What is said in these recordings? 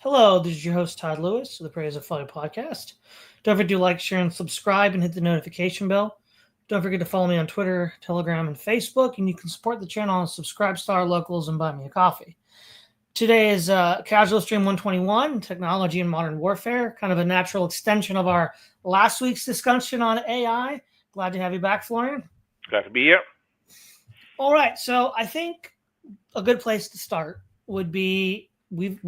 Hello, this is your host Todd Lewis of the Praise of Flying podcast. Don't forget to like, share, and subscribe, and hit the notification bell. Don't forget to follow me on Twitter, Telegram, and Facebook, and you can support the channel on Subscribe Star Locals and buy me a coffee. Today is Casual Stream 121, Technology and Modern Warfare, kind of a natural extension of our last week's discussion on AI. Glad to have you back, Florian. Glad to be here. All right, so I think a good place to start would be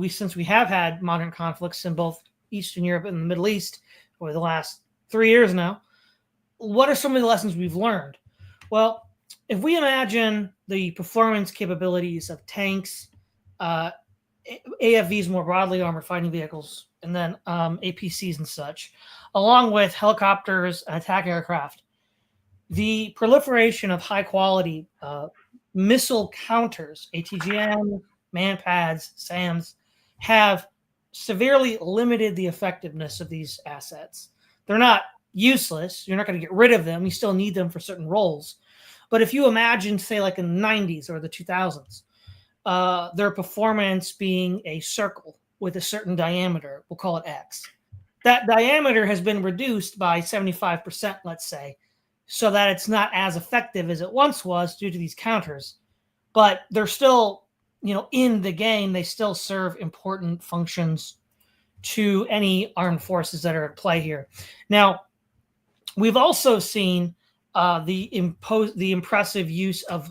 since we have had modern conflicts in both Eastern Europe and the Middle East over the last 3 years now. What are some of the lessons we've learned? Well, if we imagine the performance capabilities of tanks, AFVs more broadly, armored fighting vehicles, and then APCs and such, along with helicopters and attack aircraft, the proliferation of high quality missile counters, ATGM, manpads, SAMs, have severely limited the effectiveness of these assets. They're not useless. You're not going to get rid of them. You still need them for certain roles. But if you imagine, say, like in the 90s or the 2000s, their performance being a circle with a certain diameter, we'll call it X. That diameter has been reduced by 75%, let's say, so that it's not as effective as it once was due to these counters. But they're still, in the game, they still serve important functions to any armed forces that are at play here. Now, we've also seen the impressive use of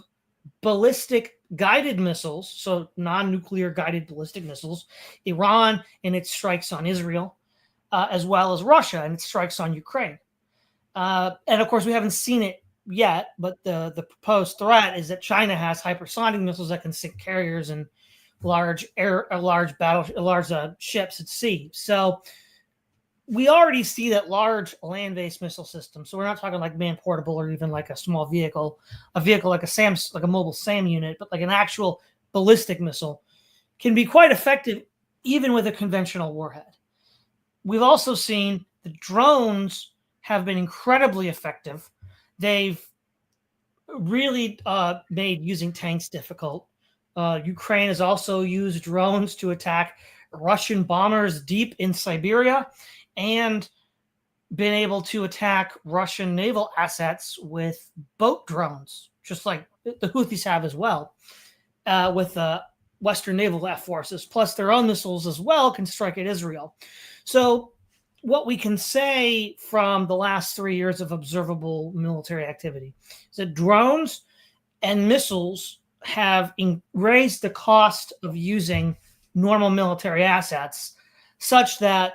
ballistic guided missiles, so non-nuclear guided ballistic missiles, Iran in its strikes on Israel, as well as Russia in its strikes on Ukraine. And of course, we haven't seen it yet, but the proposed threat is that China has hypersonic missiles that can sink carriers and large ships at sea. So we already see that large land-based missile systems. So we're not talking like man-portable or even like a small vehicle, like a mobile SAM unit, but like an actual ballistic missile can be quite effective even with a conventional warhead. We've also seen the drones have been incredibly effective. They've really made using tanks difficult. Ukraine has also used drones to attack Russian bombers deep in Siberia and been able to attack Russian naval assets with boat drones, just like the Houthis have as well, with Western naval forces. Plus, their own missiles as well can strike at Israel. So what we can say from the last 3 years of observable military activity is that drones and missiles have raised the cost of using normal military assets such that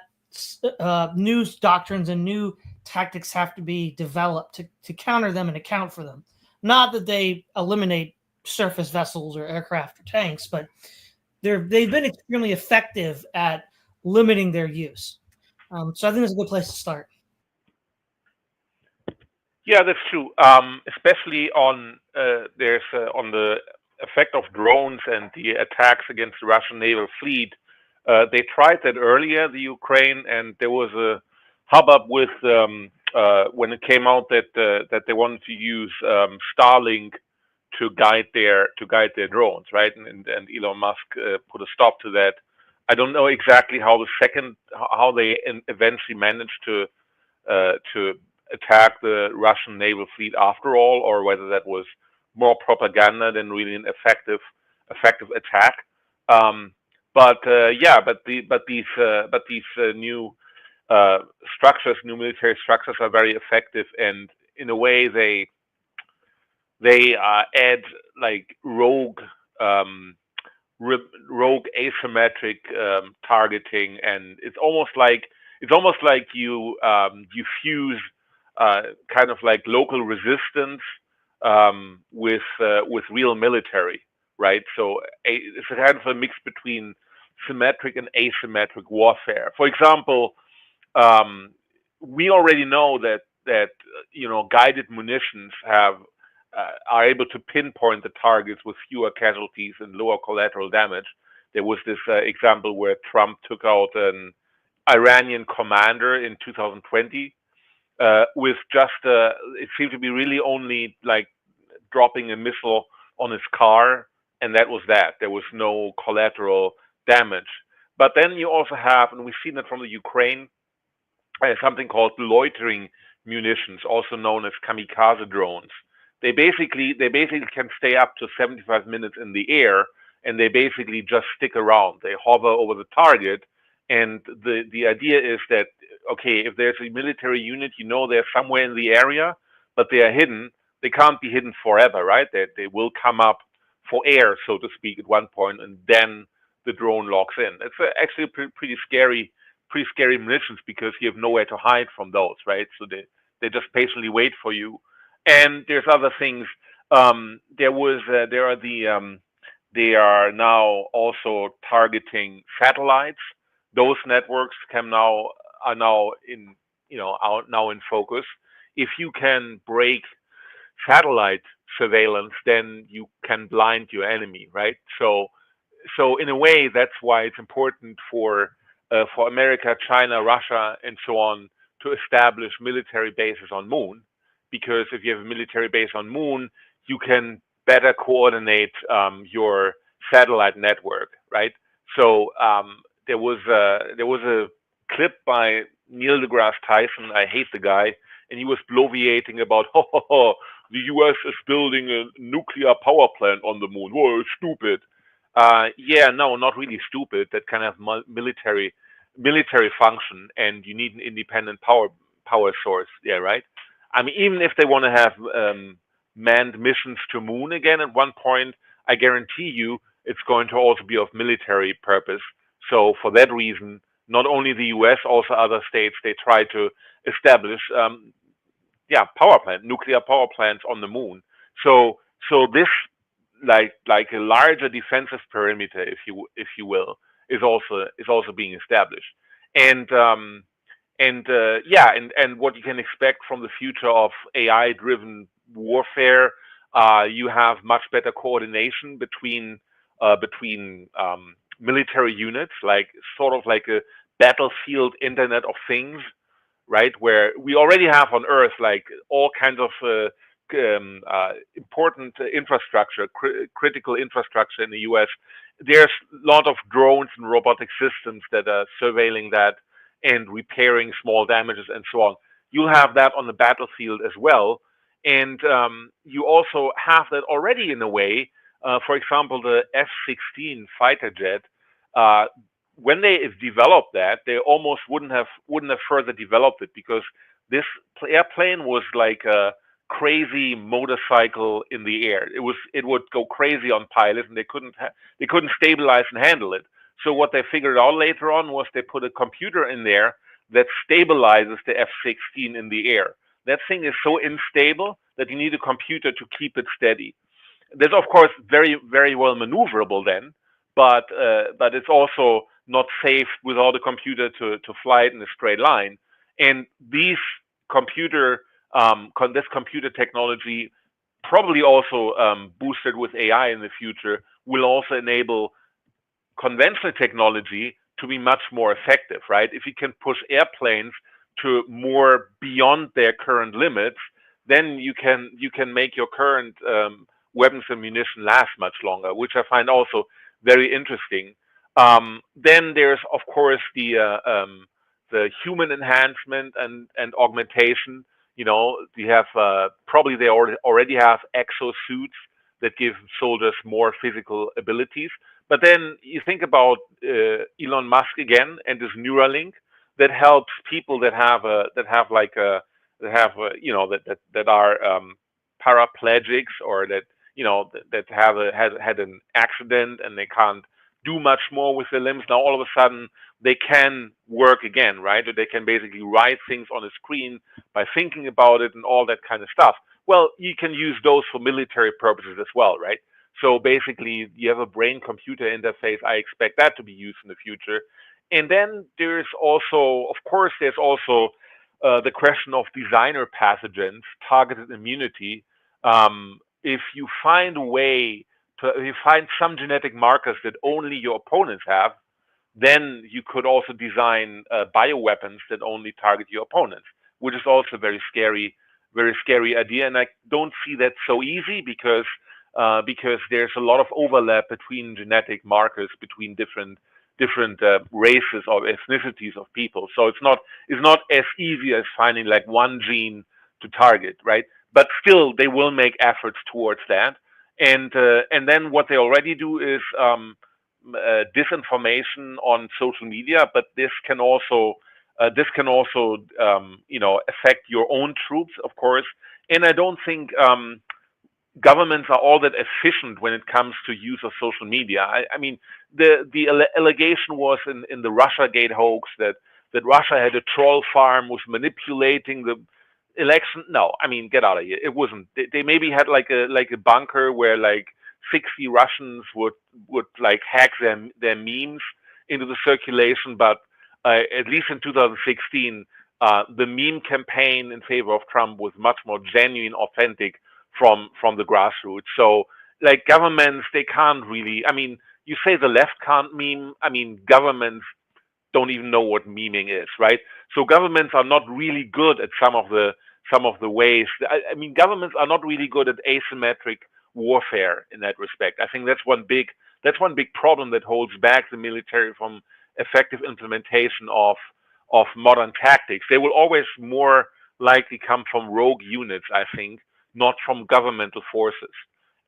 new doctrines and new tactics have to be developed to counter them and account for them. Not that they eliminate surface vessels or aircraft or tanks, but they've been extremely effective at limiting their use. So I think it's a good place to start. Yeah, that's true. Especially on on the effect of drones and the attacks against the Russian naval fleet. They tried that earlier, the Ukraine, and there was a hubbub with when it came out that they wanted to use Starlink to guide their drones, right? And Elon Musk put a stop to that. I don't know exactly how they eventually managed to attack the Russian naval fleet after all, or whether that was more propaganda than really an effective attack. These new new military structures are very effective, and in a way they add like rogue asymmetric targeting, and it's almost like you fuse kind of like local resistance with real military, right? So it's a kind of a mix between symmetric and asymmetric warfare. For example, we already know that guided munitions are able to pinpoint the targets with fewer casualties and lower collateral damage. There was this example where Trump took out an Iranian commander in 2020 with just it seemed to be really only like dropping a missile on his car, and that was that. There was no collateral damage. But then you also have, and we've seen that from the Ukraine, something called loitering munitions, also known as kamikaze drones. They basically can stay up to 75 minutes in the air, and they basically just stick around. They hover over the target, and the idea is that, okay, if there's a military unit, they're somewhere in the area, but they are hidden. They can't be hidden forever, right? They will come up for air, so to speak, at one point, and then the drone locks in. It's actually pretty scary munitions, because you have nowhere to hide from those, right? So they just patiently wait for you. And there's other things. They are now also targeting satellites. Those networks are now in focus. If you can break satellite surveillance, then you can blind your enemy, right? So in a way, that's why it's important for America, China, Russia, and so on to establish military bases on Moon, because if you have a military base on Moon, you can better coordinate your satellite network, right? So there was a clip by Neil deGrasse Tyson. I hate the guy, and he was bloviating about, the U.S. is building a nuclear power plant on the Moon. Whoa, it's stupid. Yeah, no, not really stupid. That kind of military function, and you need an independent power source. Yeah, right. I mean, even if they want to have manned missions to Moon again at one point, I guarantee you it's going to also be of military purpose. So for that reason, not only the U.S., also other states, they try to establish nuclear power plants on the Moon. So this, like a larger defensive perimeter, if you will, is also being established. And and what you can expect from the future of AI-driven warfare, you have much better coordination between military units, like sort of like a battlefield Internet of Things, right? Where we already have on Earth, like, all kinds of important infrastructure, critical infrastructure in the U.S. There's a lot of drones and robotic systems that are surveilling that and repairing small damages and so on. You'll have that on the battlefield as well, and you also have that already in a way. For example, the F-16 fighter jet. Uh, when they developed that, they almost wouldn't have further developed it, because this airplane was like a crazy motorcycle in the air. It would go crazy on pilots, and they couldn't stabilize and handle it. So what they figured out later on was they put a computer in there that stabilizes the F-16 in the air. That thing is so unstable that you need a computer to keep it steady. That's of course very very well maneuverable then, but it's also not safe without a computer to fly it in a straight line. And these this computer technology, probably also boosted with AI in the future, will also enable conventional technology to be much more effective, right? If you can push airplanes to more beyond their current limits, then you can make your current weapons and munition last much longer, which I find also very interesting. Then there's of course the human enhancement and augmentation. You have probably they already have exosuits that give soldiers more physical abilities. But then you think about Elon Musk again and his Neuralink that helps people that have that are paraplegics, or that have had an accident and they can't do much more with their limbs. Now all of a sudden they can work again, right? Or they can basically write things on a screen by thinking about it and all that kind of stuff. Well, you can use those for military purposes as well, right? So basically, you have a brain-computer interface. I expect that to be used in the future. And then there's also the question of designer pathogens, targeted immunity. If you find if you find some genetic markers that only your opponents have, then you could also design bioweapons that only target your opponents, which is also a very scary idea. And I don't see that so easy, because there's a lot of overlap between genetic markers between races or ethnicities of people. So it's not as easy as finding like one gene to target, right? But still, they will make efforts towards that. And then what they already do is disinformation on social media. But this can also affect your own troops, of course. And I don't think governments are all that efficient when it comes to use of social media. I mean, the allegation was in the RussiaGate hoax that Russia had a troll farm, was manipulating the election. No, I mean, get out of here. It wasn't. They maybe had like a bunker where like 60 Russians would like hack their memes into the circulation, but at least in 2016, the meme campaign in favor of Trump was much more genuine, authentic from the grassroots. So like governments, they can't really. I mean, you say the left can't meme. I mean, governments don't even know what memeing is, right? So governments are not really good at some of the ways. I mean, governments are not really good at asymmetric warfare in that respect. I think that's one big problem that holds back the military from effective implementation of modern tactics. They will always more likely come from rogue units, I think, not from governmental forces.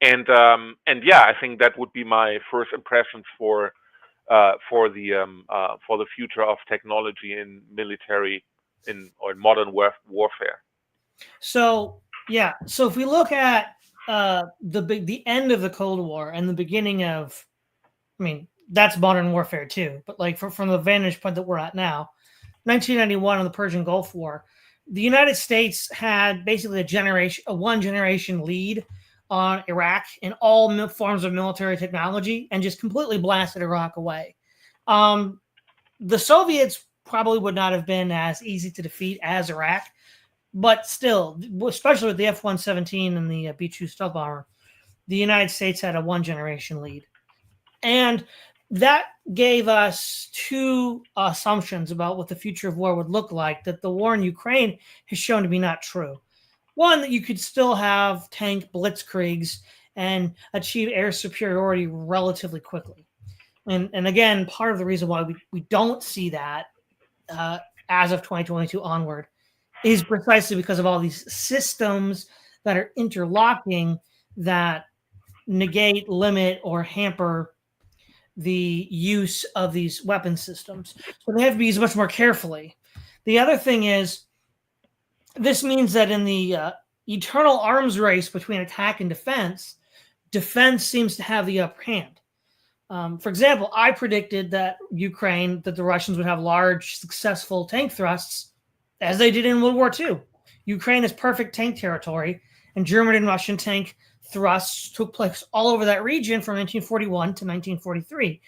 And yeah, I think that would be my first impressions for the future of technology in military or modern warfare. So yeah, so if we look at the end of the Cold War and the beginning of, I mean, that's modern warfare too, but like from the vantage point that we're at now, 1991 and the Persian Gulf War, the United States had basically a one generation lead on Iraq in all forms of military technology and just completely blasted Iraq away. The Soviets probably would not have been as easy to defeat as Iraq, but still, especially with the F-117 and the B-2 stealth bomber, the United States had a one generation lead. And that gave us two assumptions about what the future of war would look like that the war in Ukraine has shown to be not true. One, that you could still have tank blitzkriegs and achieve air superiority relatively quickly. And again, part of the reason why we don't see that as of 2022 onward is precisely because of all these systems that are interlocking that negate, limit, or hamper the use of these weapon systems. So they have to be used much more carefully. The other thing is, this means that in the eternal arms race between attack and defense seems to have the upper hand. For example, I predicted that the Russians would have large, successful tank thrusts, as they did in World War II. Ukraine is perfect tank territory, and German and Russian tank thrusts took place all over that region from 1941 to 1943.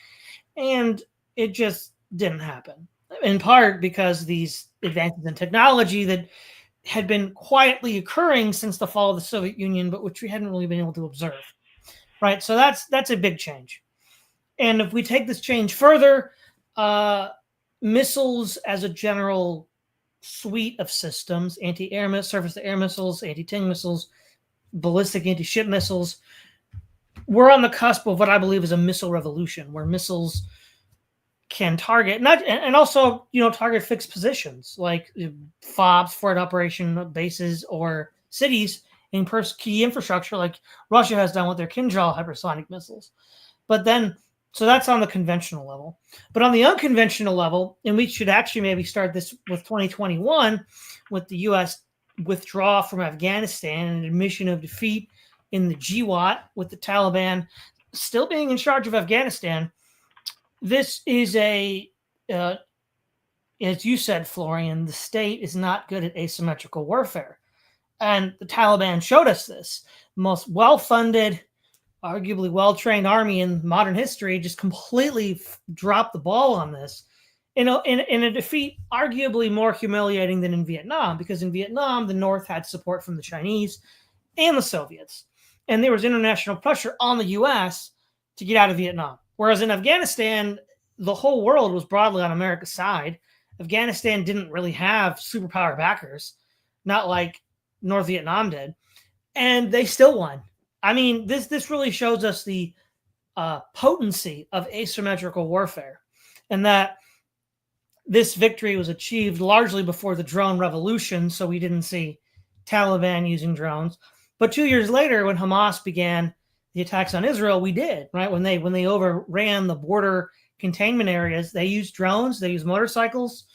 And it just didn't happen, in part because these advances in technology that had been quietly occurring since the fall of the Soviet Union, but which we hadn't really been able to observe. Right? So that's a big change. And if we take this change further, missiles as a general suite of systems, anti-air, surface-to-air missiles, anti-tank missiles, ballistic anti-ship missiles, we're on the cusp of what I believe is a missile revolution, where missiles can target also target fixed positions like FOBs, forward operation bases, or cities in key infrastructure, like Russia has done with their Kinjal hypersonic missiles. But then, so that's on the conventional level. But on the unconventional level, and we should actually maybe start this with 2021, with the U.S. withdraw from Afghanistan and admission of defeat in the GWAT, with the Taliban still being in charge of Afghanistan. This is as you said, Florian, the state is not good at asymmetrical warfare. And the Taliban showed us this. The most well-funded, arguably well-trained army in modern history just completely dropped the ball on this in a defeat arguably more humiliating than in Vietnam, because in Vietnam, the North had support from the Chinese and the Soviets. And there was international pressure on the U.S. to get out of Vietnam. Whereas in Afghanistan, the whole world was broadly on America's side. Afghanistan didn't really have superpower backers, not like North Vietnam did. And they still won. I mean, this really shows us the potency of asymmetrical warfare. and that this victory was achieved largely before the drone revolution, so we didn't see Taliban using drones. But 2 years later, when Hamas began the attacks on Israel, we did, right? When they overran the border containment areas, they used drones, they used motorcycles,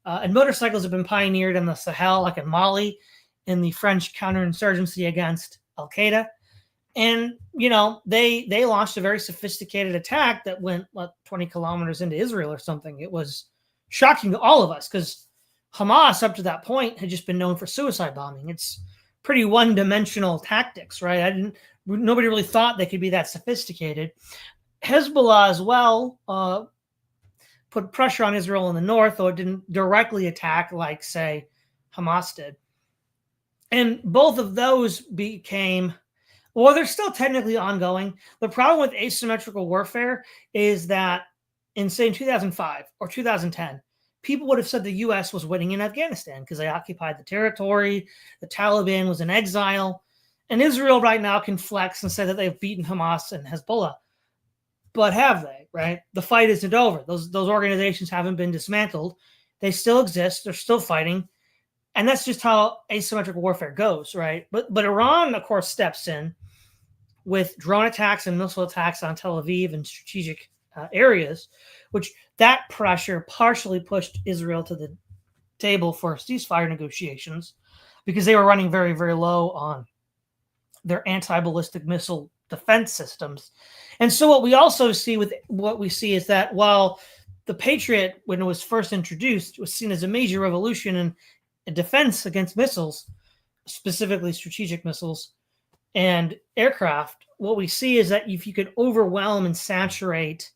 and motorcycles have been pioneered in the Sahel, like in Mali, in the French counterinsurgency against Al Qaeda. And they launched a very sophisticated attack that went 20 kilometers into Israel or something. It was shocking to all of us because Hamas, up to that point, had just been known for suicide bombing. It's pretty one-dimensional tactics, right? Nobody really thought they could be that sophisticated. Hezbollah as well put pressure on Israel in the north, though it didn't directly attack like, say, Hamas did. And both of those became, well, they're still technically ongoing. The problem with asymmetrical warfare is that in, say, in 2005 or 2010, people would have said the U.S. was winning in Afghanistan because they occupied the territory, the Taliban was in exile, and Israel right now can flex and say that they've beaten Hamas and Hezbollah. But have they, right? The fight isn't over. Those organizations haven't been dismantled. They still exist. They're still fighting. And that's just how asymmetrical warfare goes, right? But Iran, of course, steps in with drone attacks and missile attacks on Tel Aviv and strategic areas, which that pressure partially pushed Israel to the table for ceasefire negotiations because they were running very, very low on their anti-ballistic missile defense systems. And so what we also see is that while the Patriot, when it was first introduced, was seen as a major revolution in defense against missiles, specifically strategic missiles and aircraft, what we see is that if you could overwhelm and saturate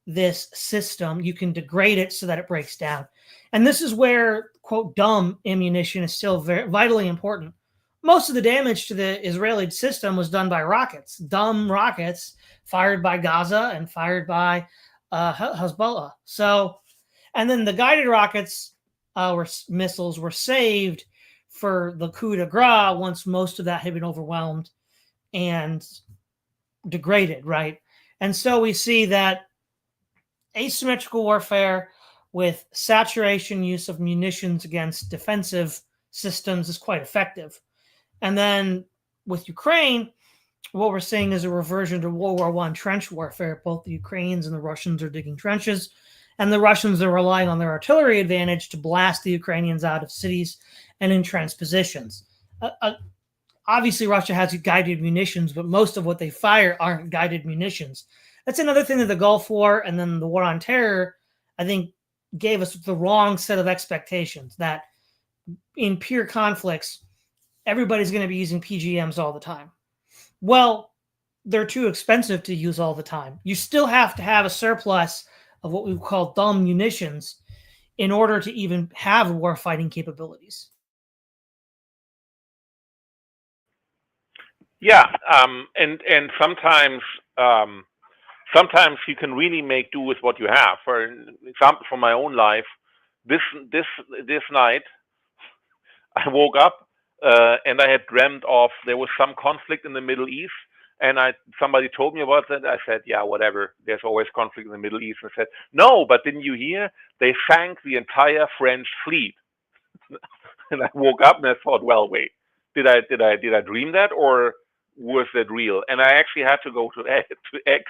this system, you can degrade it so that it breaks down. And this is where, quote, dumb ammunition is still very vitally important. Most of the damage to the Israeli system was done by rockets, dumb rockets fired by Gaza and fired by Hezbollah. So, and then the guided rockets missiles were saved for the coup de grace once most of that had been overwhelmed and degraded, right? And so we see that asymmetrical warfare with saturation use of munitions against defensive systems is quite effective. And then with Ukraine, what we're seeing is a reversion to World War I trench warfare. Both the Ukrainians and the Russians are digging trenches, and the Russians are relying on their artillery advantage to blast the Ukrainians out of cities and entrenched positions. Obviously, Russia has guided munitions, but most of what they fire aren't guided munitions. That's another thing that the Gulf War and then the War on Terror, I think, gave us the wrong set of expectations, that in pure conflicts, everybody's going to be using PGMs all the time. Well, they're too expensive to use all the time. You still have to have a surplus of what we call dumb munitions in order to even have warfighting capabilities. Yeah, and sometimes you can really make do with what you have. For example, from my own life, this night I woke up and I had dreamt of there was some conflict in the Middle East, and somebody told me about that. I said, yeah, whatever. There's always conflict in the Middle East. And I said, no, but didn't you hear? They sank the entire French fleet. And I woke up and I thought, well, wait, did I dream that, or was that real? And I actually had to go to X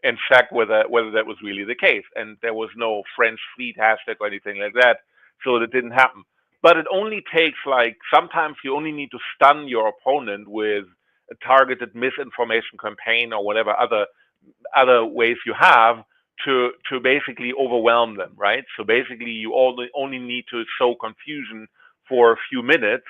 and check whether that was really the case. And there was no French fleet hashtag or anything like that, so that didn't happen. But it only takes, like, sometimes you only need to stun your opponent with a targeted misinformation campaign or whatever other ways you have to basically overwhelm them, right? So basically you only need to sow confusion for a few minutes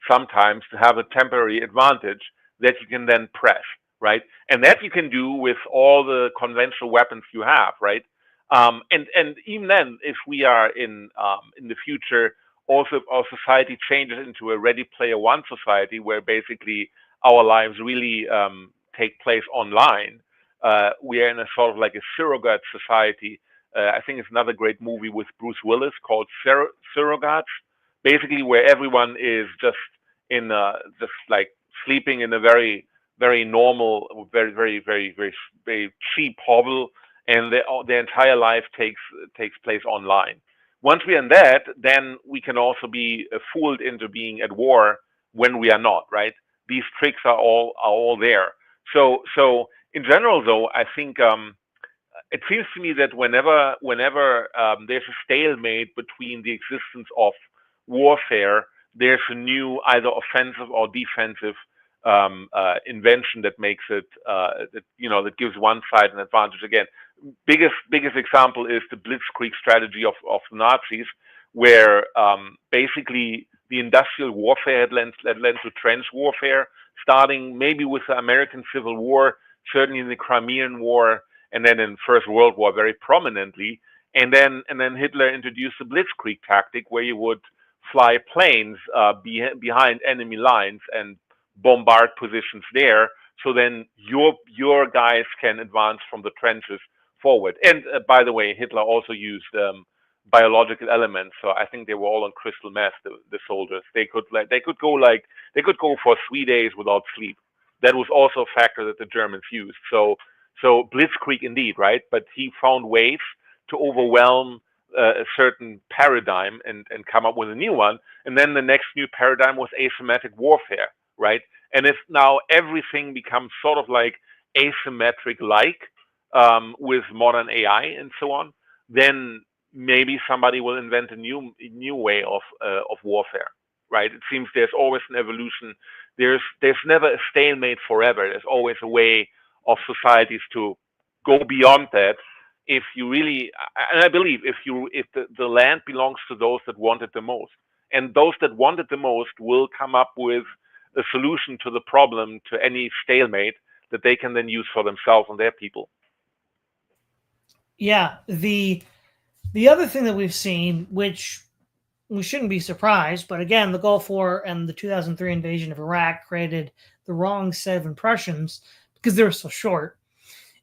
sometimes to have a temporary advantage that you can then press, right? And that you can do with all the conventional weapons you have, right? And even then, if we are in the future, also our society changes into a Ready Player One society where basically our lives really take place online. We are in a sort of like a surrogate society. I think it's another great movie with Bruce Willis called Surrogates, basically where everyone is just in just like sleeping in a very, very normal, very, very, very, very, very cheap hovel, and their entire life takes place online. Once we are in that, then we can also be fooled into being at war when we are not, right? These tricks are all there. So in general, though, I think it seems to me that whenever there's a stalemate between the existence of warfare, there's a new either offensive or defensive invention that makes it that gives one side an advantage. Again, biggest example is the blitzkrieg strategy of the Nazis, where basically the industrial warfare had led to trench warfare, starting maybe with the American Civil War, certainly in the Crimean War, and then in First World War very prominently. And then Hitler introduced the blitzkrieg tactic, where you would fly planes behind enemy lines and bombard positions there, so then your guys can advance from the trenches forward. And by the way, Hitler also used biological elements, so I think they were all on crystal meth. The soldiers, they could go for 3 days without sleep. That was also a factor that the Germans used. So blitzkrieg indeed, right? But he found ways to overwhelm a certain paradigm and come up with a new one. And then the next new paradigm was asymmetric warfare, right? And if now everything becomes sort of like asymmetric, with modern AI and so on, then maybe somebody will invent a new way of warfare, right? It seems there's always an evolution. There's never a stalemate forever. There's always a way of societies to go beyond that. If you really, and I believe if the land belongs to those that want it the most, and those that want it the most will come up with a solution to the problem, to any stalemate that they can then use for themselves and their people. Yeah, the other thing that we've seen, which we shouldn't be surprised, but again, the Gulf War and the 2003 invasion of Iraq created the wrong set of impressions because they were so short,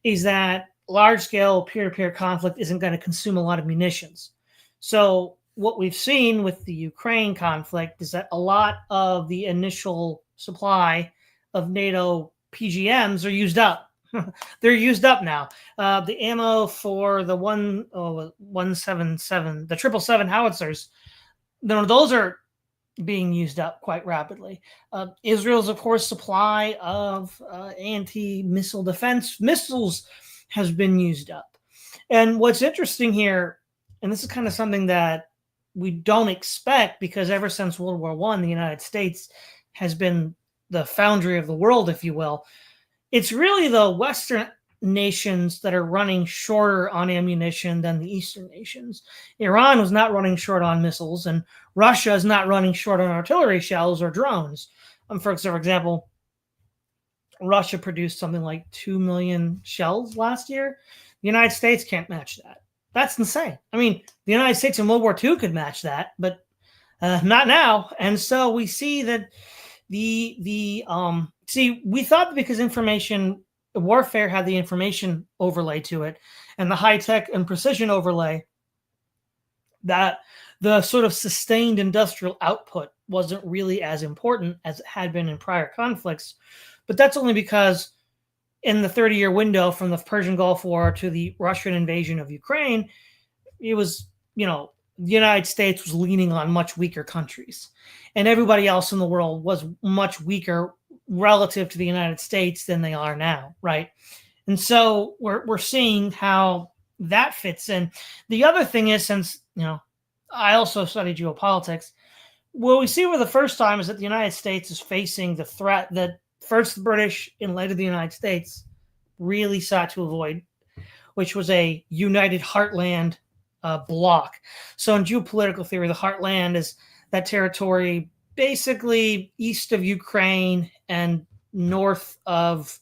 is that large-scale peer-to-peer conflict isn't going to consume a lot of munitions. So what we've seen with the Ukraine conflict is that a lot of the initial supply of NATO PGMs are used up. They're used up now. The ammo for the 177, the 777 howitzers, those are being used up quite rapidly. Israel's, of course, supply of anti-missile defense missiles has been used up. And what's interesting here, and this is kind of something that we don't expect, because ever since World War I, the United States has been the foundry of the world, if you will. It's really the Western nations that are running shorter on ammunition than the Eastern nations. Iran was not running short on missiles, and Russia is not running short on artillery shells or drones. For example, Russia produced something like 2 million shells last year. The United States can't match that. That's insane. I mean, the United States in World War II could match that, but not now. And so we see that we thought that because information warfare had the information overlay to it and the high tech and precision overlay, that the sort of sustained industrial output wasn't really as important as it had been in prior conflicts. But that's only because in the 30-year window from the Persian Gulf War to the Russian invasion of Ukraine, it was, the United States was leaning on much weaker countries, and everybody else in the world was much weaker relative to the United States than they are now, right? And so we're seeing how that fits in. The other thing is, since I also studied geopolitics, what we see for the first time is that the United States is facing the threat that first the British and later the United States really sought to avoid, which was a united heartland bloc. So in geopolitical theory, the heartland is that territory basically east of Ukraine and north of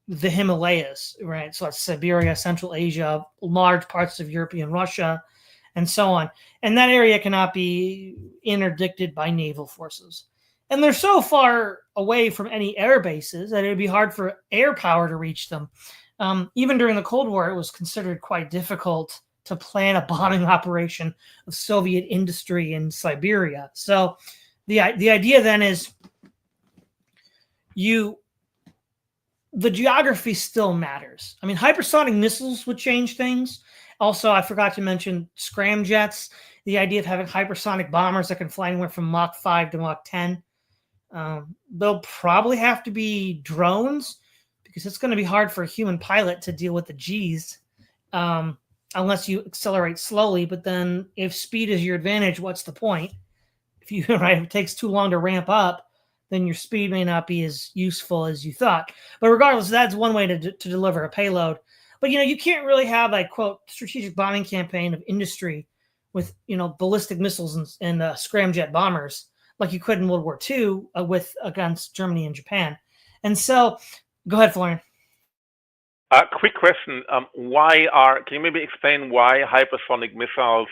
the Himalayas, right? So that's Siberia, Central Asia, large parts of European Russia, and so on. And that area cannot be interdicted by naval forces. And they're so far away from any air bases that it would be hard for air power to reach them. Even during the Cold War, it was considered quite difficult to plan a bombing operation of Soviet industry in Siberia. So the idea then is you the geography still matters. I mean, hypersonic missiles would change things. Also, I forgot to mention scramjets, the idea of having hypersonic bombers that can fly anywhere from Mach 5 to Mach 10. They'll probably have to be drones because it's going to be hard for a human pilot to deal with the G's unless you accelerate slowly. But then if speed is your advantage, what's the point? If you right, if it takes too long to ramp up, then your speed may not be as useful as you thought. But regardless, that's one way to deliver a payload. But you can't really have a quote strategic bombing campaign of industry with ballistic missiles and scramjet bombers like you could in World War II against Germany and Japan. And so, go ahead, Florian. Quick question: Can you maybe explain why hypersonic missiles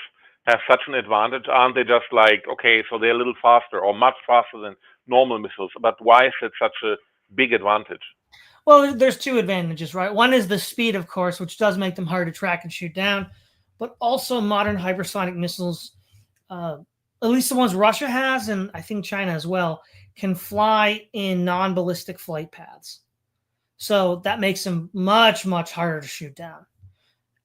have such an advantage? Aren't they just like, okay, so they're a little faster or much faster than normal missiles? But why is it such a big advantage? Well, there's two advantages, right? One is the speed, of course, which does make them hard to track and shoot down. But also, modern hypersonic missiles, at least the ones Russia has, and I think China as well, can fly in non-ballistic flight paths. So that makes them much, much harder to shoot down.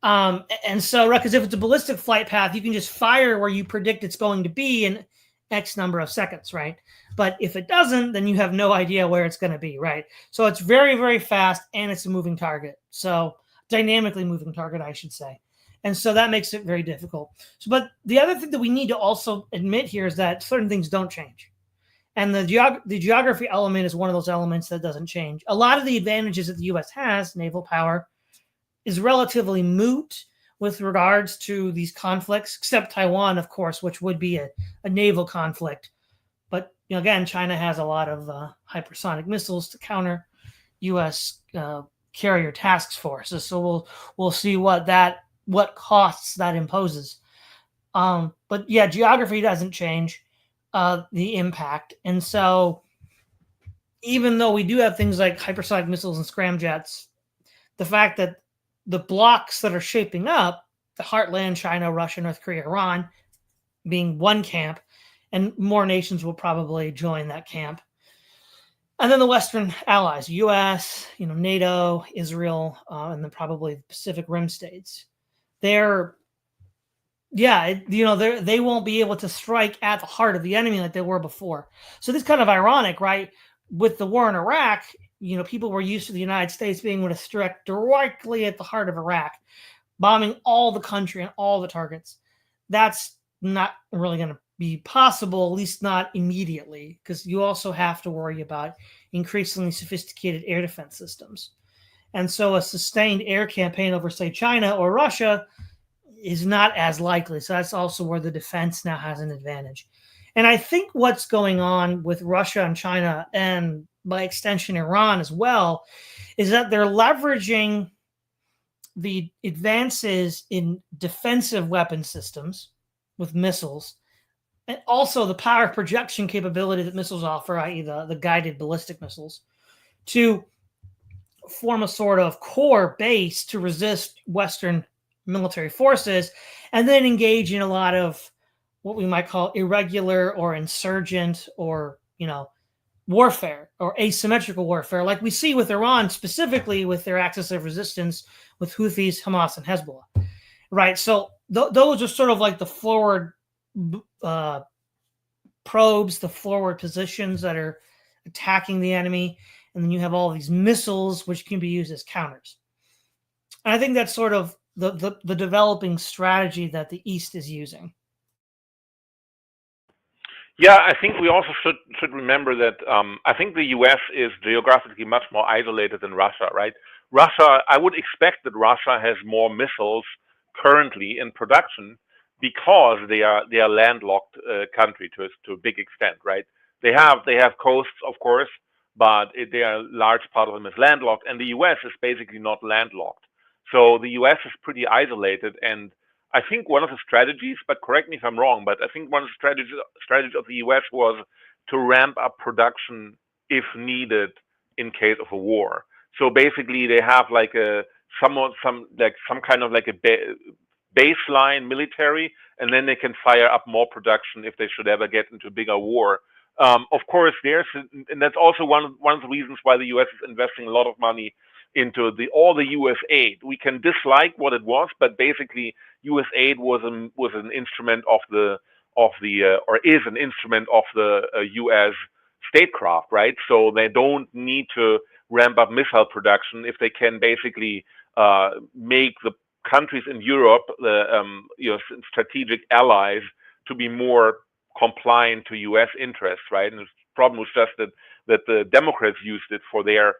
And so, because if it's a ballistic flight path, you can just fire where you predict it's going to be in X number of seconds, right? But if it doesn't, then you have no idea where it's going to be, right? So it's very, very fast, and it's a moving target. So dynamically moving target, I should say. And so that makes it very difficult. So, but the other thing that we need to also admit here is that certain things don't change. And the geography element is one of those elements that doesn't change. A lot of the advantages that the U.S. has, naval power, is relatively moot with regards to these conflicts, except Taiwan, of course, which would be a naval conflict. But again, China has a lot of hypersonic missiles to counter U.S. Carrier task forces. So we'll see what costs that imposes. But yeah, geography doesn't change the impact, and so even though we do have things like hypersonic missiles and scramjets, the fact that the blocks that are shaping up, the heartland, China, Russia, North Korea, Iran, being one camp, and more nations will probably join that camp. And then the Western allies, U.S., NATO, Israel, and then probably the Pacific Rim states. They won't be able to strike at the heart of the enemy like they were before. So this is kind of ironic, right? With the war in Iraq, people were used to the United States being able to strike directly at the heart of Iraq, bombing all the country and all the targets. That's not really going to be possible, at least not immediately, because you also have to worry about increasingly sophisticated air defense systems. And so a sustained air campaign over, say, China or Russia is not as likely. So that's also where the defense now has an advantage. And I think what's going on with Russia and China, and by extension Iran as well, is that they're leveraging the advances in defensive weapon systems with missiles, and also the power projection capability that missiles offer, i.e. the guided ballistic missiles, to form a sort of core base to resist Western military forces, and then engage in a lot of what we might call irregular or insurgent or warfare or asymmetrical warfare, like we see with Iran, specifically with their axis of resistance with Houthis, Hamas, and Hezbollah, right? So those are sort of like the forward probes, the forward positions that are attacking the enemy, and then you have all these missiles which can be used as counters. And I think that's sort of the developing strategy that the East is using. Yeah, I think we also should remember that I think the U.S. is geographically much more isolated than Russia, right? Russia, I would expect that Russia has more missiles currently in production because they are landlocked country to a big extent, right? They have coasts, of course, but they are a large part of them is landlocked, and the U.S. is basically not landlocked. So the U.S. is pretty isolated, and I think one of the strategies, but correct me if I'm wrong, but I think one of the strategies of the U.S. was to ramp up production if needed in case of a war. So basically, they have like some kind of like a baseline military, and then they can fire up more production if they should ever get into a bigger war. Of course, and that's also one of the reasons why the U.S. is investing a lot of money into all the U.S. aid. We can dislike what it was, but basically, U.S. aid was an instrument or is an instrument of the U.S. statecraft, right? So they don't need to ramp up missile production if they can basically make the countries in Europe, the strategic allies, to be more compliant to U.S. interests, right? And the problem was just that the Democrats used it for their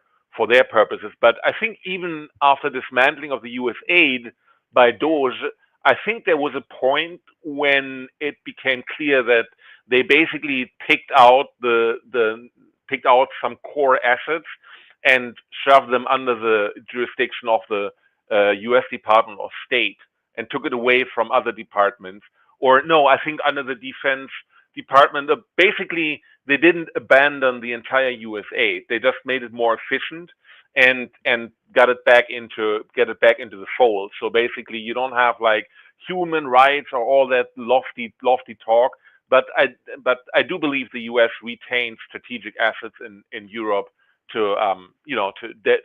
purposes. But I think even after dismantling of the U.S. aid by Doge, I think there was a point when it became clear that they basically picked out some core assets and shoved them under the jurisdiction of the U.S. Department of State and took it away from other departments. Or no, I think under the Defense Department. Basically, they didn't abandon the entire U.S. aid. They just made it more efficient and get it back into the fold. So basically, you don't have like human rights or all that lofty talk. But I do believe the U.S. retains strategic assets in Europe to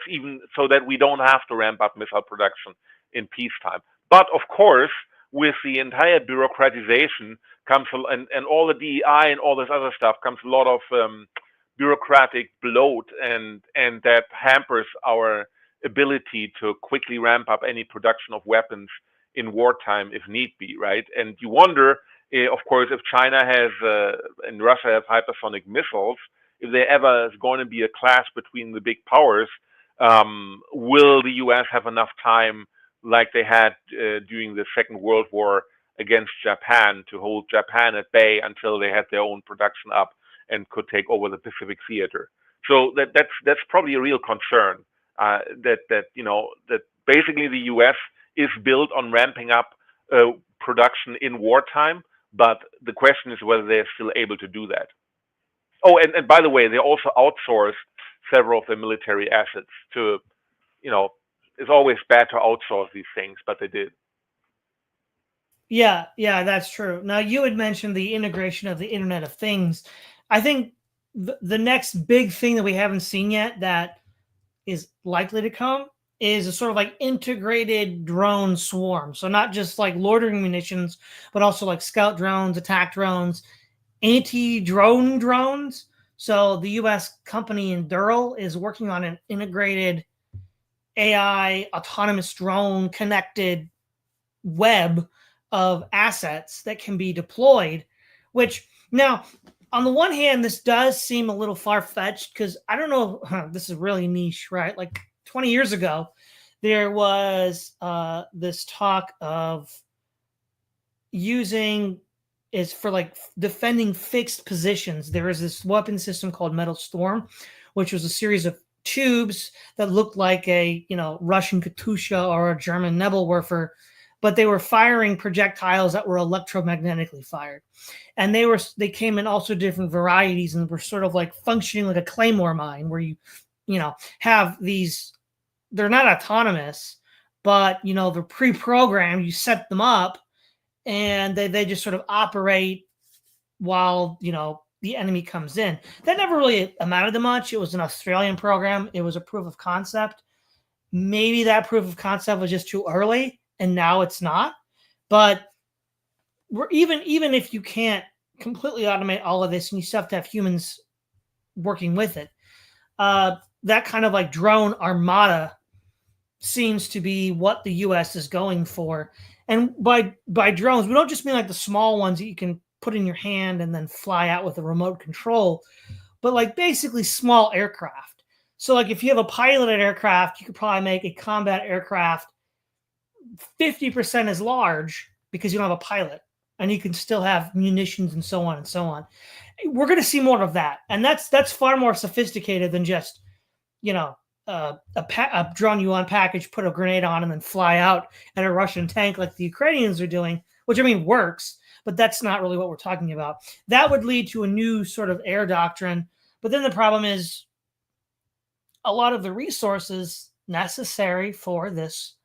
even so that we don't have to ramp up missile production in peacetime. But of course, with the entire bureaucratization comes and all the DEI and all this other stuff comes a lot of bureaucratic bloat, and that hampers our ability to quickly ramp up any production of weapons in wartime if need be, right? And you wonder, of course, if China has and Russia have hypersonic missiles, if there ever is going to be a clash between the big powers, will the U.S. have enough time, like they had during the Second World War against Japan, to hold Japan at bay until they had their own production up and could take over the Pacific theater? So that's probably a real concern. That basically the U.S. is built on ramping up production in wartime, but the question is whether they're still able to do that. Oh, and by the way, they also outsourced several of their military assets to, it's always bad to outsource these things, but they did. Yeah, that's true. Now, you had mentioned the integration of the Internet of Things. I think the next big thing that we haven't seen yet that is likely to come is a sort of like integrated drone swarm. So not just like loitering munitions, but also like scout drones, attack drones, anti-drone drones. So the U.S. company Endural is working on an integrated AI autonomous drone connected web of assets that can be deployed, which now, on the one hand, this does seem a little far-fetched because I don't know, this is really niche, right? Like 20 years ago, there was this talk of using is for like defending fixed positions. There was this weapon system called Metal Storm, which was a series of tubes that looked like a Russian Katyusha or a German Nebelwerfer, but they were firing projectiles that were electromagnetically fired, and they came in also different varieties and were sort of like functioning like a claymore mine, where you have these. They're not autonomous, but they're pre-programmed. You set them up, and they just sort of operate while the enemy comes in. That never really amounted to much. It was an Australian program. It was a proof of concept. Maybe that proof of concept was just too early, and now it's not. But even if you can't completely automate all of this, and you still have to have humans working with it, that kind of like drone armada seems to be what the U.S. is going for. And by drones, we don't just mean like the small ones that you can put in your hand and then fly out with a remote control, but like basically small aircraft. So like if you have a piloted aircraft, you could probably make a combat aircraft 50% as large because you don't have a pilot, and you can still have munitions and so on and so on. We're going to see more of that, and that's far more sophisticated than just a drone you unpackage, put a grenade on, and then fly out at a Russian tank like the Ukrainians are doing, which I mean works, but that's not really what we're talking about. That would lead to a new sort of air doctrine. But then the problem is a lot of the resources necessary for this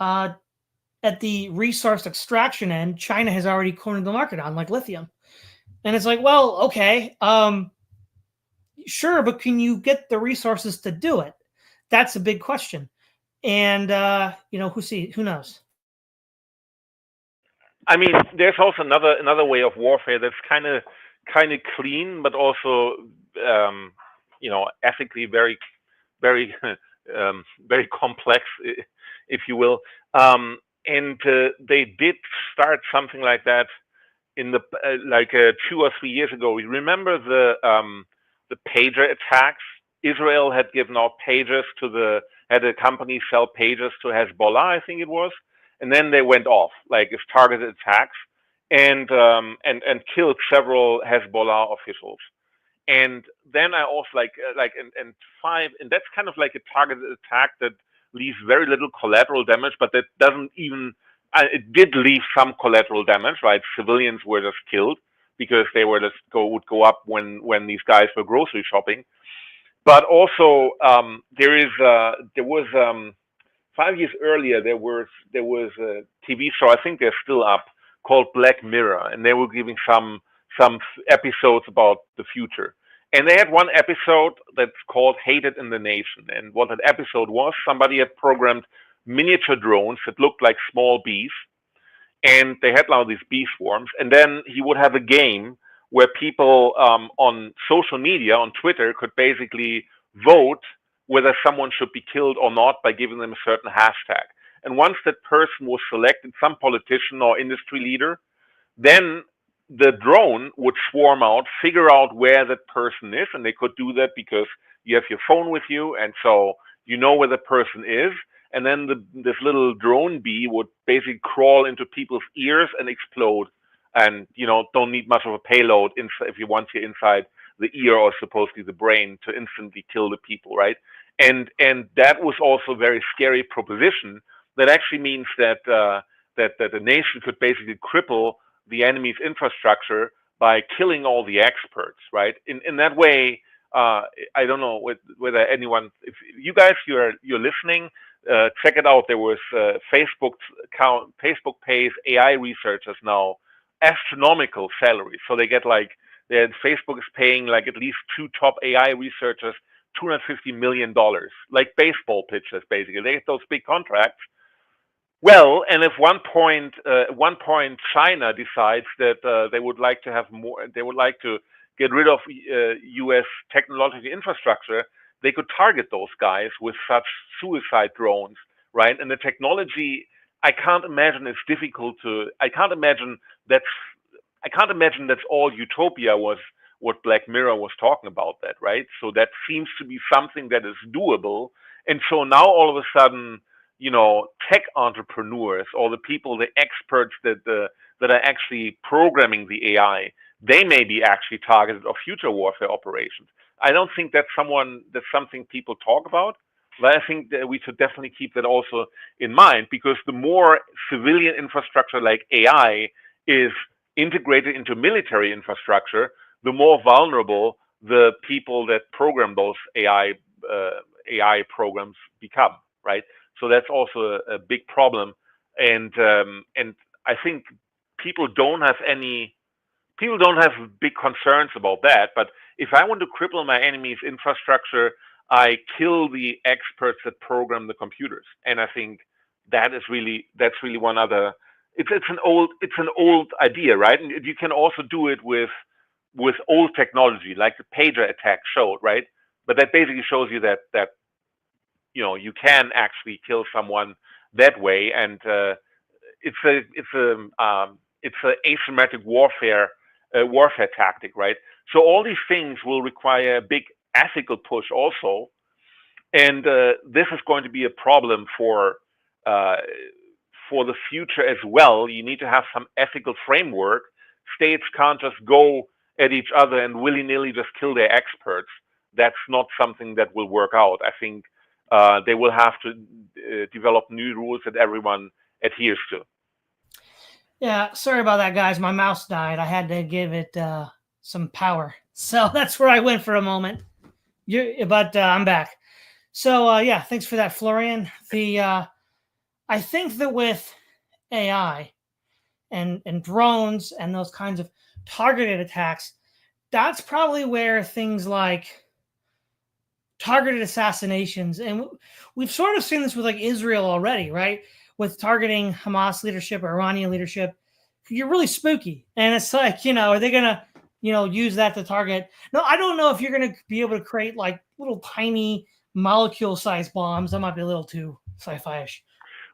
at the resource extraction end, China has already cornered the market on, like lithium. And it's like, well, okay, sure, but can you get the resources to do it? That's a big question. And who knows? I mean, there's also another way of warfare that's kind of clean, but also ethically very very complex, if you will. And they did start something like that in the 2 or 3 years ago. We remember the pager attacks. Israel had given out pagers had a company sell pagers to Hezbollah, I think it was, and then they went off like as targeted attacks and killed several Hezbollah officials. And then I also and five, and that's kind of like a targeted attack that leaves very little collateral damage, but that doesn't even it did leave some collateral damage, right? Civilians were just killed because they were would go up when these guys were grocery shopping. But also there was 5 years earlier there was a TV show, I think they're still up, called Black Mirror, and they were giving some episodes about the future. And they had one episode that's called Hated in the Nation. And what that episode was, somebody had programmed miniature drones that looked like small bees, and they had now these bee swarms. And then he would have a game where people on social media, on Twitter, could basically vote whether someone should be killed or not by giving them a certain hashtag. And once that person was selected, some politician or industry leader, then the drone would swarm out, figure out where that person is, and they could do that because you have your phone with you, and so you know where the person is. And then this little drone bee would basically crawl into people's ears and explode, and don't need much of a payload if you want you're inside the ear or supposedly the brain to instantly kill the people, right? And that was also a very scary proposition. That actually means that that the nation could basically cripple the enemy's infrastructure by killing all the experts, right? In that way, I don't know whether anyone, if you guys you're listening, check it out. There was Facebook pays AI researchers now astronomical salaries, so they get Facebook is paying like at least two top AI researchers $250 million, like baseball pitchers. Basically, they get those big contracts. Well, and if at one point China decides that they would like to have more, they would like to get rid of U.S. technological infrastructure, they could target those guys with such suicide drones, right? And the technology, I can't imagine it's difficult to. I can't imagine that's all utopia was. What Black Mirror was talking about, that, right? So that seems to be something that is doable. And so now all of a sudden, tech entrepreneurs or the people, the experts that are actually programming the AI, they may be actually targeted of future warfare operations. I don't think that's something people talk about, but I think that we should definitely keep that also in mind, because the more civilian infrastructure like AI is integrated into military infrastructure, the more vulnerable the people that program those AI programs become, right? So that's also a big problem, and I think people don't have big concerns about that. But if I want to cripple my enemy's infrastructure, I kill the experts that program the computers, and I think that's really one other. It's an old idea, right? And you can also do it with old technology, like the pager attack showed, right? But that basically shows you that you can actually kill someone that way, and it's a asymmetric warfare tactic, right? So all these things will require a big ethical push also, and this is going to be a problem for the future as well. You need to have some ethical framework. States can't just go at each other and willy-nilly just kill their experts. That's not something that will work out. I think they will have to develop new rules that everyone adheres to. Yeah, sorry about that, guys. My mouse died. I had to give it some power. So that's where I went for a moment. But I'm back. So yeah, thanks for that, Florian. I think that with AI, and drones and those kinds of targeted attacks, that's probably where things like targeted assassinations, and we've sort of seen this with like Israel already, right? With targeting Hamas leadership or Iranian leadership, you're really spooky. And it's like, are they going to, use that to target? No, I don't know if you're going to be able to create like little tiny molecule-sized bombs. That might be a little too sci-fi-ish.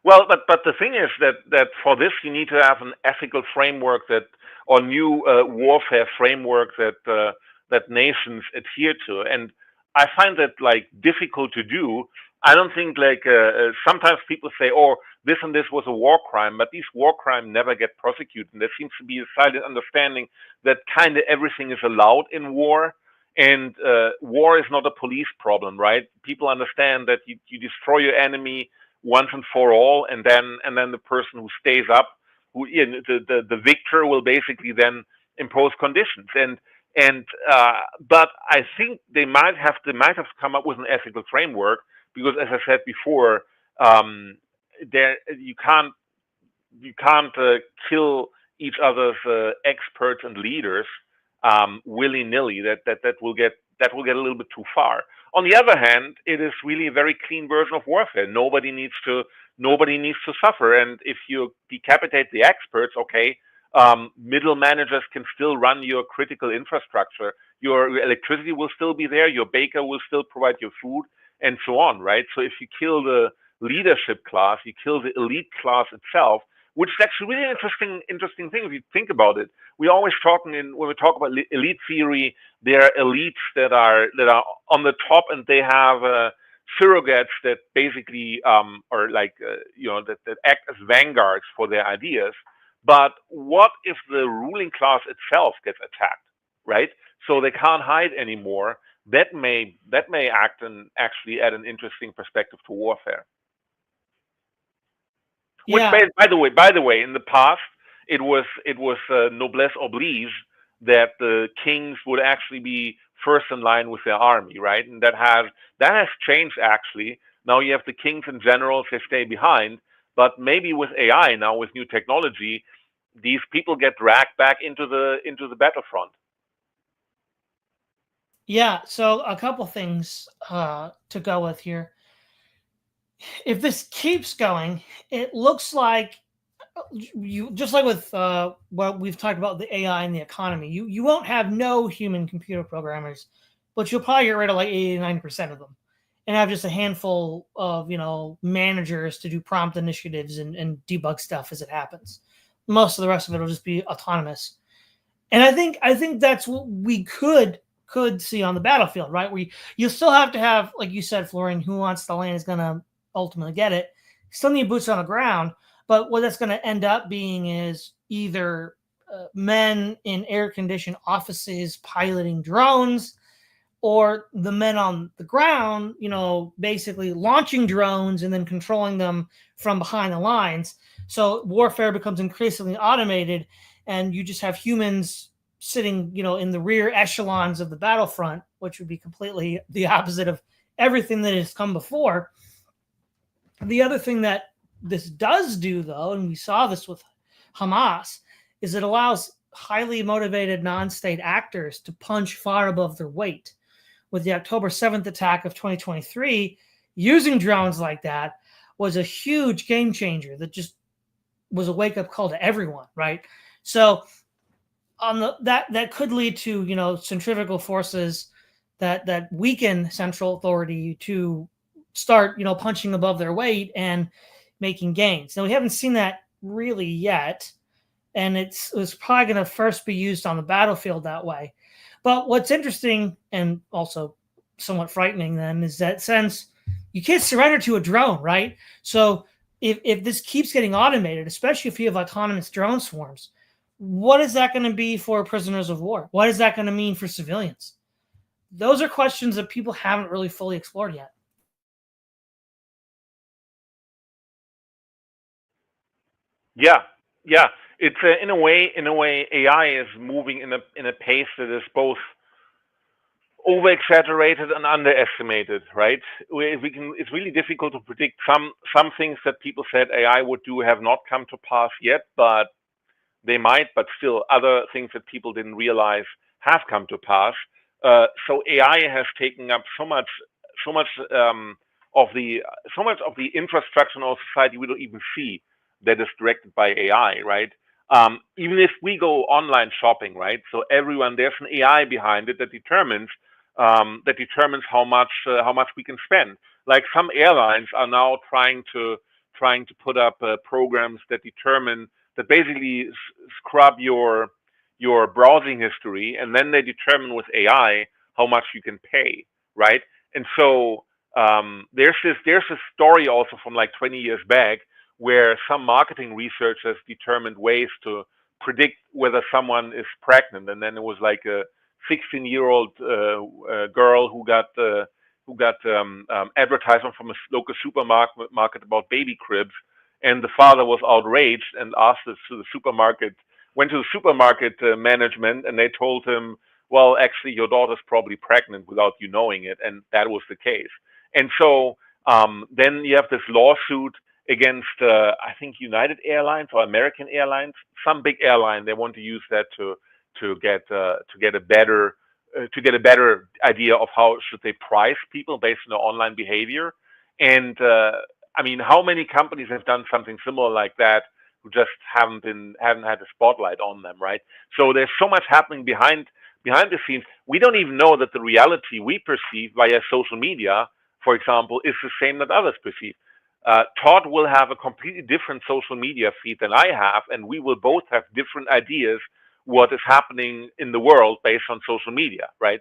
Well, but the thing is that for this you need to have an ethical framework or new warfare framework that nations adhere to, and I find that like difficult to do. I don't think like sometimes people say, "Oh, this and this was a war crime," but these war crimes never get prosecuted. And there seems to be a silent understanding that kind of everything is allowed in war, and war is not a police problem, right? People understand that you destroy your enemy once and for all, and then the person who stays up, the victor, will basically then impose conditions. But I think they might have come up with an ethical framework, because, as I said before, there you can't kill each other's experts and leaders willy nilly. That will get a little bit too far. On the other hand, it is really a very clean version of warfare. Nobody needs to suffer. And if you decapitate the experts, okay, middle managers can still run your critical infrastructure. Your electricity will still be there. Your baker will still provide your food, and so on, right? So if you kill the leadership class, you kill the elite class itself, which is actually really interesting thing if you think about it. We always when we talk about elite theory, there are elites that are on the top, and they have surrogates that basically are like that act as vanguards for their ideas. But what if the ruling class itself gets attacked, right? So they can't hide anymore. That may act and actually add an interesting perspective to warfare. Which, Yeah. by the way, in the past, it was noblesse oblige that the kings would actually be first in line with their army, right? And that has changed actually. Now you have the kings and generals; they stay behind. But maybe with AI now, with new technology, these people get dragged back into the battlefront. Yeah. So a couple things to go with here. If this keeps going, it looks like you just like with what we've talked about, the AI and the economy. You won't have no human computer programmers, but you'll probably get rid of like 89% of them, and have just a handful of managers to do prompt initiatives and debug stuff as it happens. Most of the rest of it will just be autonomous. And I think that's what we could see on the battlefield, right? You still have to have, like you said, Florian, who wants the land is going to ultimately get it. Still need boots on the ground, but what that's going to end up being is either men in air-conditioned offices piloting drones, or the men on the ground, basically launching drones and then controlling them from behind the lines. So warfare becomes increasingly automated, and you just have humans sitting, in the rear echelons of the battlefront, which would be completely the opposite of everything that has come before. The other thing that this does do, though, and we saw this with Hamas, is it allows highly motivated non-state actors to punch far above their weight. With the October 7th attack of 2023, using drones like that was a huge game changer that just was a wake-up call to everyone, right? So that could lead to centrifugal forces that weaken central authority to start punching above their weight and making gains. Now we haven't seen that really yet, and it's probably going to first be used on the battlefield that way. But what's interesting and also somewhat frightening then is that since you can't surrender to a drone, right? So if this keeps getting automated, especially if you have autonomous drone swarms, what is that going to be for prisoners of war? What is that going to mean for civilians? Those are questions that people haven't really fully explored yet. Yeah, yeah. It's in a way, AI is moving in a pace that is both over exaggerated and underestimated, right? It's really difficult to predict. Some things that people said AI would do have not come to pass yet, but they might, but still other things that people didn't realize have come to pass. So AI has taken up so much of the so much of the infrastructure in our society we don't even see that is directed by AI, right? Even if we go online shopping, right? So everyone there's an AI behind it that determines how much we can spend. Like some airlines are now trying to put up programs that determine that basically scrub your browsing history, and then they determine with AI how much you can pay, right? And so there's this story also from like 20 years back where some marketing researchers determined ways to predict whether someone is pregnant, and then it was like a 16-year-old girl who got advertisement from a local supermarket about baby cribs, and the father was outraged and asked us to the supermarket, went to the supermarket management, and they told him, well, actually, your daughter's probably pregnant without you knowing it, and that was the case. And so then you have this lawsuit against, I think, United Airlines or American Airlines, some big airline. They want to use that to get a better idea of how should they price people based on their online behavior. And I mean, how many companies have done something similar like that who just haven't had a spotlight on them, right? So there's so much happening behind the scenes. We don't even know that the reality we perceive via social media, for example, is the same that others perceive. Todd will have a completely different social media feed than I have, and we will both have different ideas what is happening in the world based on social media, right?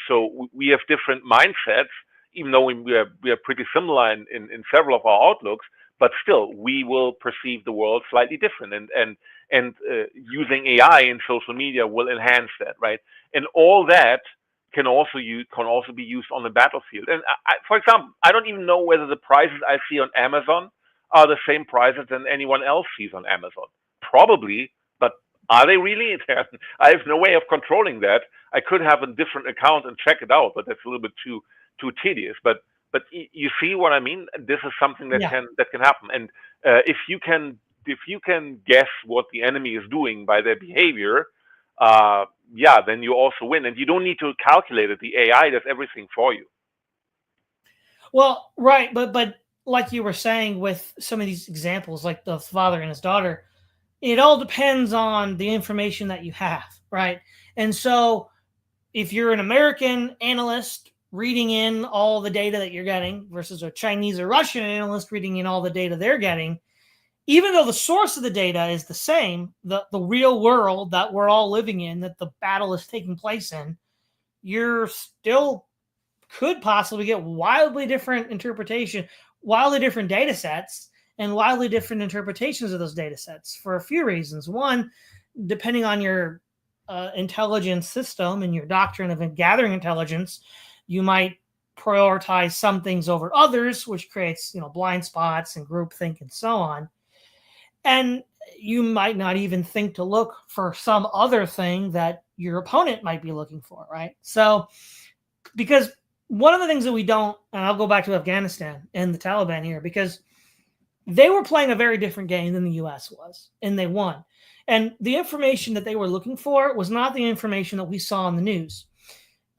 So we have different mindsets, even though we are pretty similar in several of our outlooks, but still we will perceive the world slightly different, and using AI in social media will enhance that, right? And all that can also be used on the battlefield. And for example, I don't even know whether the prices I see on Amazon are the same prices than anyone else sees on Amazon. Probably, but are they really? I have no way of controlling that. I could have a different account and check it out, but that's a little bit too tedious. But you see what I mean? This is something that Yeah. can happen. And if you can guess what the enemy is doing by their behavior, yeah, then you also win, and you don't need to calculate it. The AI does everything for you. Well, right, but like you were saying with some of these examples, like the father and his daughter, it all depends on the information that you have, right? And so if you're an American analyst reading in all the data that you're getting versus a Chinese or Russian analyst reading in all the data they're getting, even though the source of the data is the same, the real world that we're all living in, that the battle is taking place in, you're still could possibly get wildly different interpretation, wildly different data sets, and wildly different interpretations of those data sets for a few reasons. One, depending on your intelligence system and your doctrine of gathering intelligence, you might prioritize some things over others, which creates blind spots and groupthink and so on. And you might not even think to look for some other thing that your opponent might be looking for, right? So, because one of the things that we don't, and I'll go back to Afghanistan and the Taliban here, because they were playing a very different game than the US was, and they won. And the information that they were looking for was not the information that we saw in the news,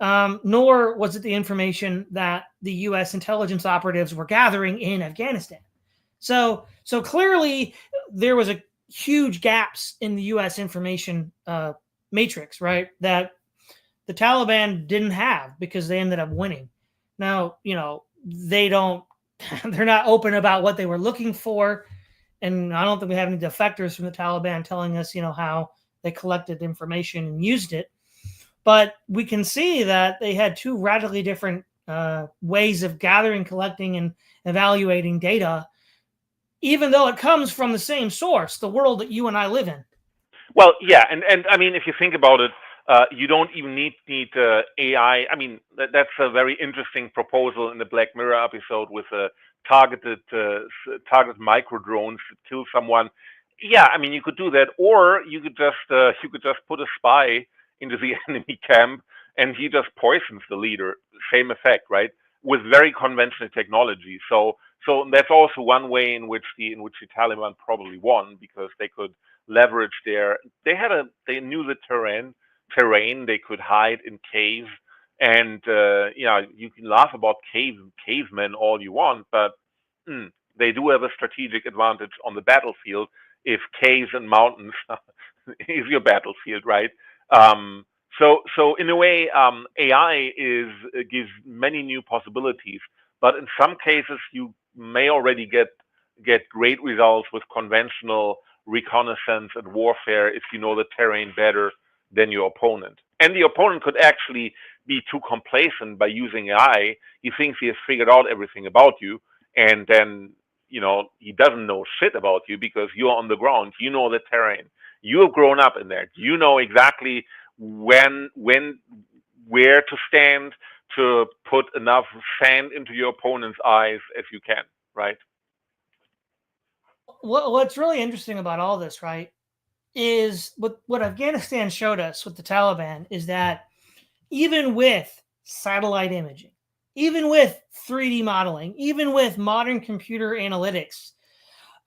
nor was it the information that the US intelligence operatives were gathering in Afghanistan. So clearly there was a huge gaps in the U.S. information matrix, right? That the Taliban didn't have because they ended up winning. Now, they're not open about what they were looking for. And I don't think we have any defectors from the Taliban telling us, how they collected information and used it. But we can see that they had two radically different ways of gathering, collecting, and evaluating data, even though it comes from the same source, the world that you and I live in. Well, yeah, and I mean, if you think about it, you don't even need AI. I mean, that's a very interesting proposal in the Black Mirror episode with targeted micro drones to kill someone. Yeah, I mean, you could do that, or you could just put a spy into the enemy camp, and he just poisons the leader. Same effect, right? With very conventional technology. So that's also one way in which the Taliban probably won, because they could leverage there. They knew the terrain. They could hide in caves, and you can laugh about cavemen all you want, but they do have a strategic advantage on the battlefield if caves and mountains is your battlefield, right? Um, so in a way, AI gives many new possibilities, but in some cases you may already get great results with conventional reconnaissance and warfare if you know the terrain better than your opponent. And the opponent could actually be too complacent by using AI. He thinks he has figured out everything about you, and then he doesn't know shit about you because you're on the ground. You know the terrain. You have grown up in there. You know exactly where to stand to put enough sand into your opponent's eyes as you can, right? What's really interesting about all this, right, is what Afghanistan showed us with the Taliban is that even with satellite imaging, even with 3D modeling, even with modern computer analytics,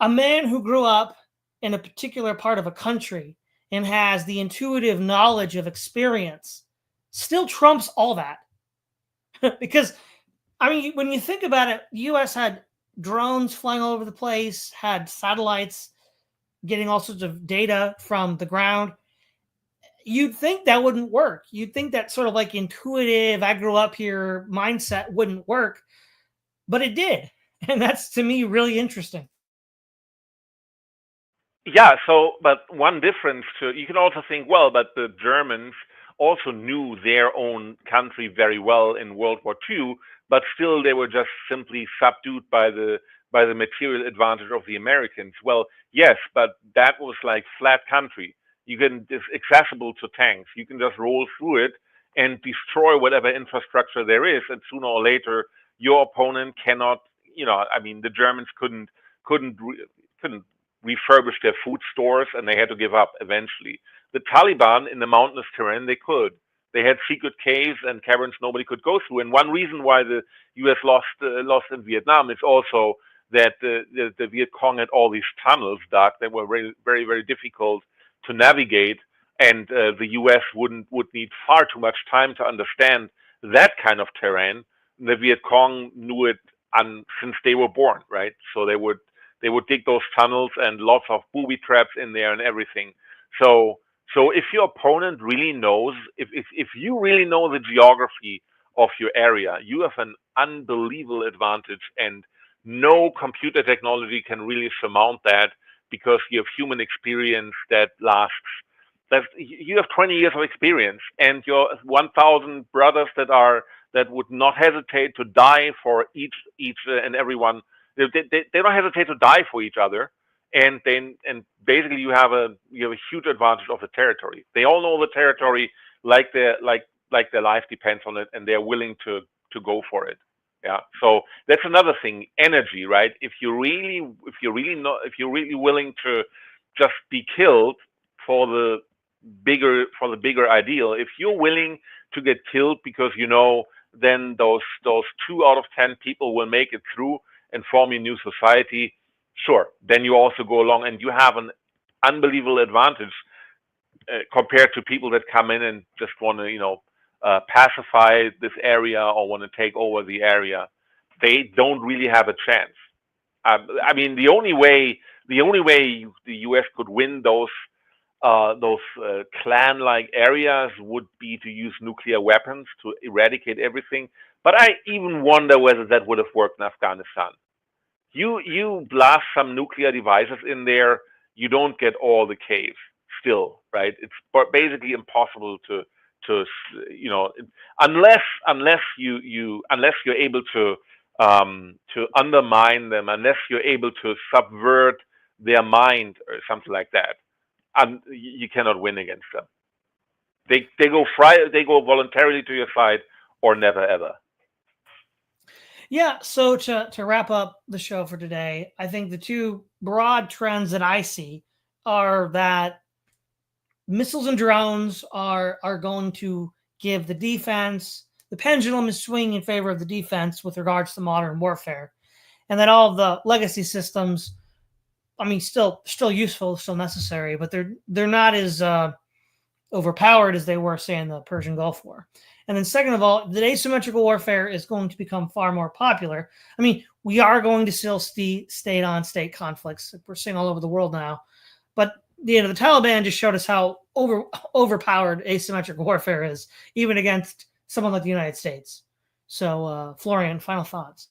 a man who grew up in a particular part of a country and has the intuitive knowledge of experience still trumps all that. Because, I mean, when you think about it, the US had drones flying all over the place, had satellites getting all sorts of data from the ground. You'd think that wouldn't work. You'd think that sort of like intuitive, I grew up here mindset wouldn't work, but it did. And that's to me really interesting. Yeah, but one difference you can also think, well, but the Germans also knew their own country very well in World War II, but still they were just simply subdued by the material advantage of the Americans. Well, yes, but that was like flat country. It's accessible to tanks. You can just roll through it and destroy whatever infrastructure there is, and sooner or later your opponent cannot. I mean, the Germans couldn't refurbish their food stores, and they had to give up eventually. The Taliban in the mountainous terrain, they could. They had secret caves and caverns nobody could go through. And one reason why the U.S. lost in Vietnam is also that the Viet Cong had all these tunnels dug that were very, very, very difficult to navigate, and the U.S. would need far too much time to understand that kind of terrain. The Viet Cong knew it since they were born, right? So they would dig those tunnels and lots of booby traps in there and everything. So if your opponent really knows, if you really know the geography of your area, you have an unbelievable advantage, and no computer technology can really surmount that because you have human experience that lasts. You have 20 years of experience, and your 1,000 brothers that would not hesitate to die for each and everyone. They don't hesitate to die for each other, and basically you have a huge advantage of the territory. They all know the territory like their life depends on it, and they're willing to go for it. Yeah. So that's another thing, energy, right? If you're really willing to just be killed for the bigger ideal, if you're willing to get killed because then those 2 out of 10 people will make it through and form a new society, sure, then you also go along and you have an unbelievable advantage compared to people that come in and just want to, pacify this area or want to take over the area. They don't really have a chance. I mean, the only way the U.S. could win those clan-like areas would be to use nuclear weapons to eradicate everything. But I even wonder whether that would have worked in Afghanistan. You blast some nuclear devices in there, you don't get all the caves still, right? It's basically impossible to unless you're able to undermine them, unless you're able to subvert their mind or something like that, and you cannot win against them. They go voluntarily to your side or never ever. Yeah, so to wrap up the show for today, I think the two broad trends that I see are that missiles and drones are going to give the pendulum is swinging in favor of the defense with regards to modern warfare, and that all of the legacy systems I mean, still useful, still necessary, but they're not as overpowered as they were, say, in the Persian Gulf War. And then second of all, the asymmetrical warfare is going to become far more popular. I mean, we are going to still see state-on-state conflicts. We're seeing all over the world now. But the Taliban just showed us how overpowered asymmetrical warfare is, even against someone like the United States. So, Florian, final thoughts.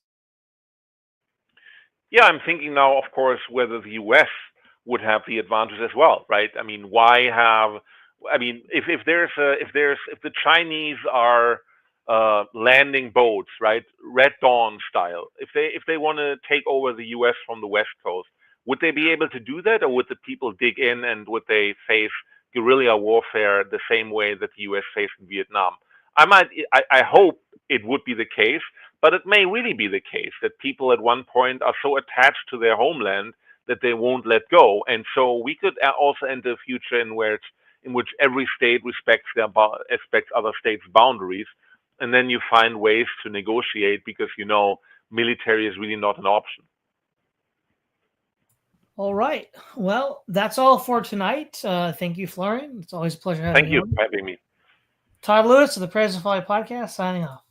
Yeah, I'm thinking now, of course, whether the U.S. would have the advantage as well, right? I mean, why have? I mean, if the Chinese are landing boats, right, Red Dawn style, if they want to take over the U.S. from the West Coast, would they be able to do that, or would the people dig in and would they face guerrilla warfare the same way that the U.S. faced in Vietnam? I hope it would be the case, but it may really be the case that people at one point are so attached to their homeland that they won't let go. And so we could also enter a future in which every state respects other states' boundaries, and then you find ways to negotiate because military is really not an option. All right. Well, that's all for tonight. Thank you, Florian. It's always a pleasure having you. Thank you for having me. Todd Lewis of the Praise and Folly podcast, signing off.